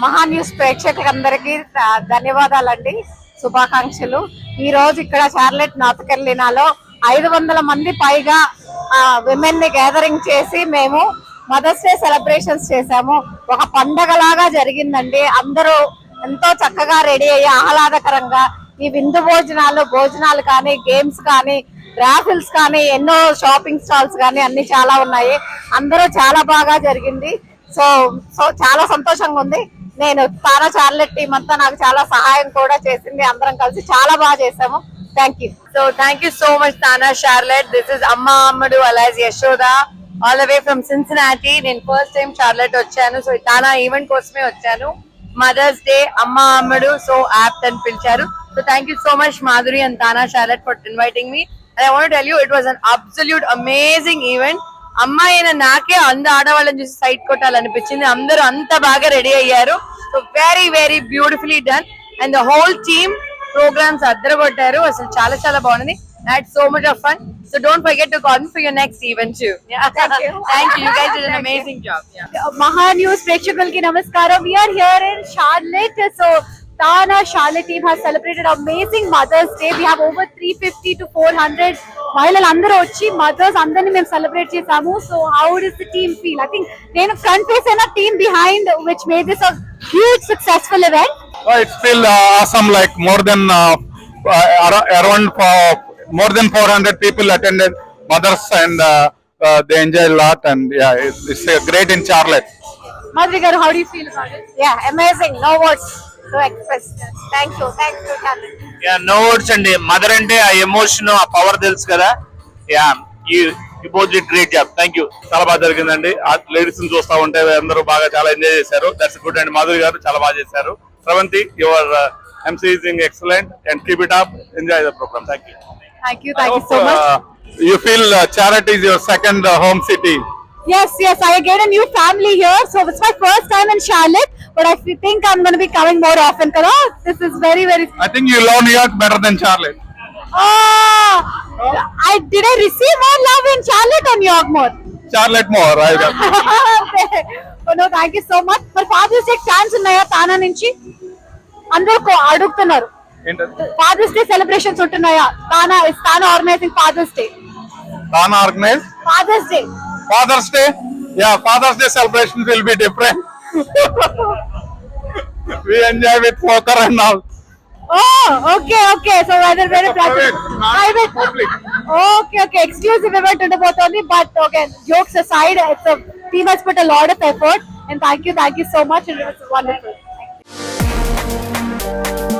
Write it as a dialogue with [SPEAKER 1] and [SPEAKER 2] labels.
[SPEAKER 1] మహా న్యూస్ ప్రేక్షకులందరికీ ధన్యవాదాలండి, శుభాకాంక్షలు. ఈ రోజు ఇక్కడ చార్లెట్ నార్త్ కెరోలినాలో 500 మంది పైగా విమెన్ ని గ్యాదరింగ్ చేసి మేము మదర్స్ డే సెలబ్రేషన్స్ చేశాము. ఒక పండగలాగా జరిగిందండి. అందరూ ఎంతో చక్కగా రెడీ అయ్యి ఆహ్లాదకరంగా ఈ విందు భోజనాలు కానీ, గేమ్స్ కానీ, రాఫిల్స్ కానీ, ఎన్నో షాపింగ్ స్టాల్స్ కానీ అన్ని చాలా ఉన్నాయి. అందరూ చాలా బాగా జరిగింది. సో చాలా సంతోషంగా ఉంది. నేను తానా చార్లెట్ టీం అంతా నాకు చాలా సహాయం కూడా చేసింది. అందరం కలిసి చాలా బాగా చేసాము. Thank you.
[SPEAKER 2] So thank you so much, Tana Charlotte. This is Amma Ammadu alias Yashoda, all the way from Cincinnati. నేను ఫస్ట్ టైం చార్లెట్ వచ్చాను. సో తానా ఈవెంట్ కోసమే వచ్చాను. మదర్స్ డే అమ్మా అమ్మడు సో యాప్ట్ అని పిలిచారు. So thank you so much Madhuri and Tana Charlotte for inviting me. And I want to tell you, it was an absolute amazing event. అమ్మాయి అయిన నాకే ఆడవాళ్ళని చూసి సైట్ కొట్టాలనిపించింది. అందరూ అంత బాగా రెడీ అయ్యారు. So very very beautifully done. And the whole team programs అద్దరగొట్టారు. అసలు చాలా చాలా బాగుంది. I had so much of fun. So don't forget to call me for your next event too. Yeah.
[SPEAKER 1] Thank you.
[SPEAKER 2] Thank you. You guys did an amazing job. Yeah.
[SPEAKER 3] Maha News ప్రేక్షకులకి నమస్కారం. We are here in Charlotte. So Tana Charlotte team has celebrated amazing Mother's Day. We have over 350 to 400 మహిళలందరూ వచ్చి mothers అందరిని మేము celebrate చేసాము. So how does the team feel? I think నేను front face అయిన team behind which made this a huge successful event.
[SPEAKER 4] It feel awesome. Like more than around more than 400 people attended mothers and they enjoy a lot. And yeah, it's great in Charlotte.
[SPEAKER 3] Madhuri garu, how do you feel about it?
[SPEAKER 1] Yeah, amazing. No words to express. Thank you. Charlotte.
[SPEAKER 5] Yeah no words అండి. Mother అంటే ఆ emotion, ఆ power తెలుసు కదా. Yeah you both did great job. Thank you. చాలా బాగా జరిగిందండి. Ladies ని చూస్తా ఉంటే అందరూ బాగా చాలా ఎంజాయ్ చేశారు. That's good. అండ్ మాధురి గారు చాలా బాగా చేశారు. Sravanthi, your MC is excellent and keep it up. Enjoy the program. Thank you.
[SPEAKER 3] Thank you so much.
[SPEAKER 4] You feel Charlotte is your second home city.
[SPEAKER 3] Yes, I get a new family here. So it's my first time in Charlotte, but I think I'm going to be coming more often. Kada? This is very, very...
[SPEAKER 4] I think you love New York better than Charlotte.
[SPEAKER 3] Oh, did I receive more love in Charlotte or New York more?
[SPEAKER 4] Charlotte more.
[SPEAKER 3] Okay. Oh no, thank you so much. For Father's Day plans ఉన్నాయా తానా నుంచి? అందరూ అడుగుతున్నారు. Father's Day celebrations ఉంటున్నాయా? TANA organizing Father's Day.
[SPEAKER 4] Tana organize?
[SPEAKER 3] Father's Day.
[SPEAKER 4] Father's Day? Yeah, Father's Day celebrations will be different. We enjoy with poker and all.
[SPEAKER 3] Oh, okay. So whether very private.
[SPEAKER 4] Public.
[SPEAKER 3] Okay. Exclusive event ఉండబోతోంది. But okay, jokes aside, it's a team has put a lot of effort. And thank you so much. And it was wonderful. Thank you.